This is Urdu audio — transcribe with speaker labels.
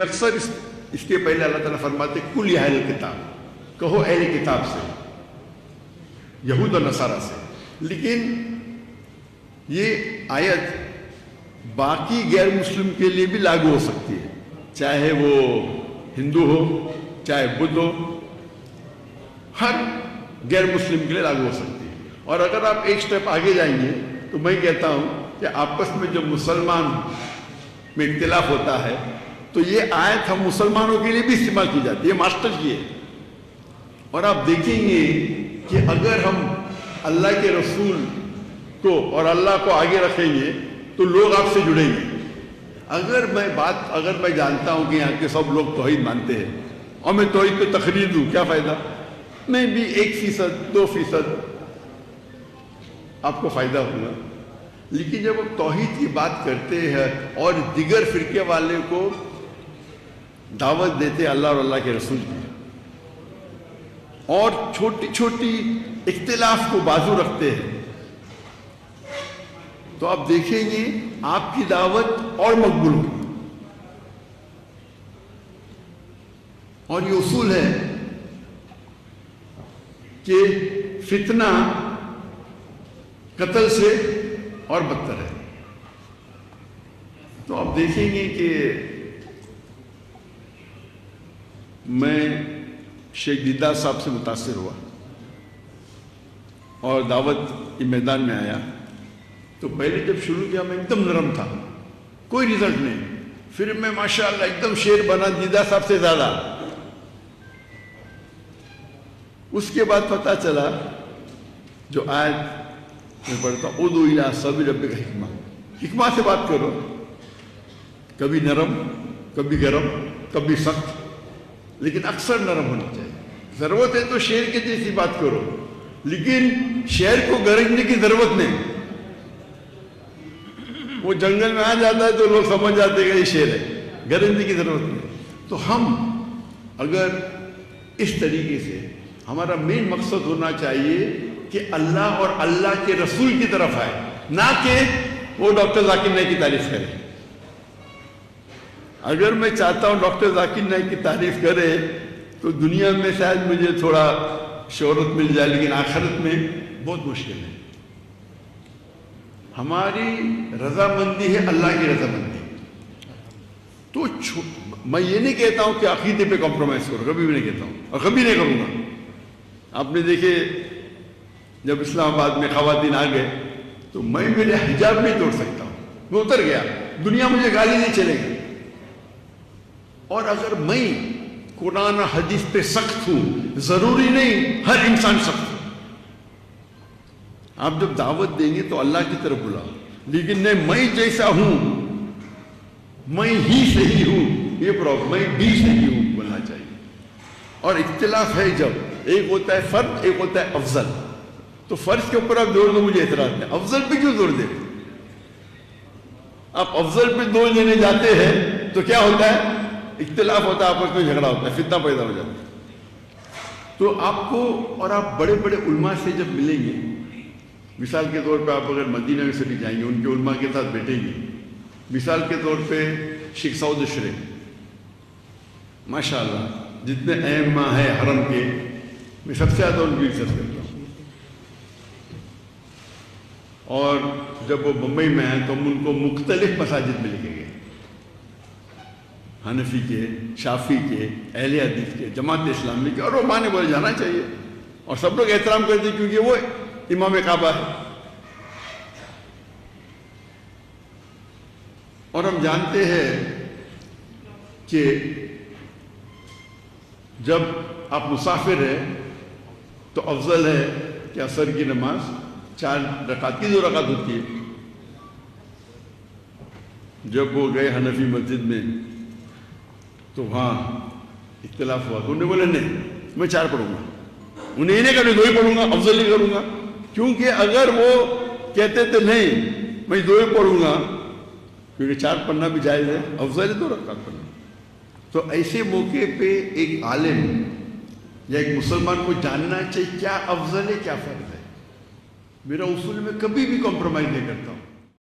Speaker 1: اکثر اس کے پہلے اللہ تعالیٰ فرماتے کل یا اہل کتاب، کہو اہل کتاب سے، یہود و نصارہ سے. لیکن یہ آیت باقی غیر مسلم کے لیے بھی لاگو ہو سکتی ہے، چاہے وہ ہندو ہو چاہے بدھ ہو، ہر غیر مسلم کے لیے لاگو ہو سکتی ہے. اور اگر آپ ایک سٹیپ آگے جائیں گے تو میں کہتا ہوں کہ آپس میں جب مسلمان میں اختلاف ہوتا ہے تو یہ آیت ہم مسلمانوں کے لیے بھی استعمال کی جاتی ہے، ماسٹر کی ہے. اور آپ دیکھیں گے کہ اگر ہم اللہ کے رسول کو اور اللہ کو آگے رکھیں گے تو لوگ آپ سے جڑیں گے. اگر میں جانتا ہوں کہ یہاں کے سب لوگ توحید مانتے ہیں اور میں توحید کو تقریر دوں، کیا فائدہ؟ میں بھی 1%، 2% آپ کو فائدہ ہوگا. لیکن جب ہم توحید کی بات کرتے ہیں اور دیگر فرقے والے کو دعوت دیتے اللہ اور اللہ کے رسول کی، اور چھوٹی چھوٹی اختلاف کو بازو رکھتے ہیں، تو آپ دیکھیں گے آپ کی دعوت اور مقبول ہوگی. اور یہ اصول ہے کہ فتنہ قتل سے اور بدتر ہے. تو آپ دیکھیں گے کہ میں شیخ دیدار صاحب سے متاثر ہوا اور دعوت کے میدان میں آیا تو پہلے جب شروع کیا میں ایک دم نرم تھا، کوئی رزلٹ نہیں. پھر میں ماشاءاللہ ایک دم شیر بنا دیدار صاحب سے زیادہ. اس کے بعد پتہ چلا جو آیت میں پڑھتا ہوں ادعو الی سبیل ربک حکمہ، حکمہ سے بات کرو، کبھی نرم کبھی گرم کبھی سخت، لیکن اکثر نرم ہونا چاہیے. ضرورت ہے تو شیر کے جیسی بات کرو، لیکن شیر کو گرجنے کی ضرورت نہیں. وہ جنگل میں آ جاتا ہے تو لوگ سمجھ جاتے ہیں کہ یہ شیر ہے، گرجنے کی ضرورت نہیں. تو ہم اگر اس طریقے سے، ہمارا مین مقصد ہونا چاہیے کہ اللہ اور اللہ کے رسول کی طرف آئے، نہ کہ وہ ڈاکٹر ذاکر نائک کی تعریف کرے. اگر میں چاہتا ہوں ڈاکٹر ذاکر نائک کی تعریف کرے تو دنیا میں شاید مجھے تھوڑا شہرت مل جائے، لیکن آخرت میں بہت مشکل ہے. ہماری رضامندی ہے اللہ کی رضامندی. تو میں یہ نہیں کہتا ہوں کہ عقیدے پہ کمپرومائز کرو، کبھی بھی نہیں کہتا ہوں اور کبھی نہیں کروں گا. آپ نے دیکھے جب اسلام آباد میں خواتین آ گئے تو میں میرے حجاب نہیں توڑ سکتا ہوں، میں اتر گیا، دنیا مجھے گالی نہیں چلے گی. اور اگر میں قرآن و حدیث پہ سخت ہوں، ضروری نہیں ہر انسان سخت ہو. آپ جب دعوت دیں گے تو اللہ کی طرف بلاؤ، لیکن نہیں میں جیسا ہوں میں ہی صحیح ہوں، یہ پرابلم، میں بھی صحیح ہوں بولنا چاہیے. اور اختلاف ہے جب ایک ہوتا ہے فرد، ایک ہوتا ہے افضل. تو فرض کے اوپر آپ زور دو، مجھے اعتراض نہیں. افضل پہ کیوں زور دیں؟ آپ افضل پہ زور دینے جاتے ہیں تو کیا ہوتا ہے؟ اختلاف ہوتا ہے، آپس میں جھگڑا ہوتا ہے، فتنہ پیدا ہو جاتا ہے. تو آپ کو اور آپ بڑے بڑے علماء سے جب ملیں گے، مثال کے طور پہ آپ اگر مدینہ میں سے بھی جائیں گے، ان کے علماء کے ساتھ بیٹھیں گے. مثال کے طور پہ شیخ سعود اشرے، ماشاءاللہ جتنے ائمہ ہیں حرم کے، میں سب سے زیادہ ان کی عزت کرتا ہوں. اور جب وہ بمبئی میں آئے تو ہم ان کو مختلف مساجد میں لے کے گئے، حنفی کے، شافی کے، اہل حدیث کے، جماعت اسلامی کے، اور وہ مانے بولے جانا چاہیے. اور سب لوگ احترام کرتے ہیں کیونکہ وہ امام کعبہ ہے. اور ہم جانتے ہیں کہ جب آپ مسافر ہیں تو افضل ہے کہ عصر کی نماز 4 رکعت کی 2 رکعت ہوتی ہے. جب وہ گئے حنفی مسجد میں تو وہاں اختلاف ہوا تو انہوں نے بولے نہیں میں 4 پڑھوں گا. انہیں یہ نہیں کہا میں 2 ہی پڑھوں گا، افضل نہیں کروں گا. کیونکہ اگر وہ کہتے تھے نہیں میں 2 ہی پڑھوں گا، کیونکہ 4 پڑھنا بھی جائز ہے، افضل ہے 2 رکعت پڑھنا. تو ایسے موقع پہ ایک عالم یا ایک مسلمان کو جاننا چاہیے کیا افضل ہے کیا فرض ہے. میرا اصول میں کبھی بھی کمپرومائز نہیں کرتا ہوں.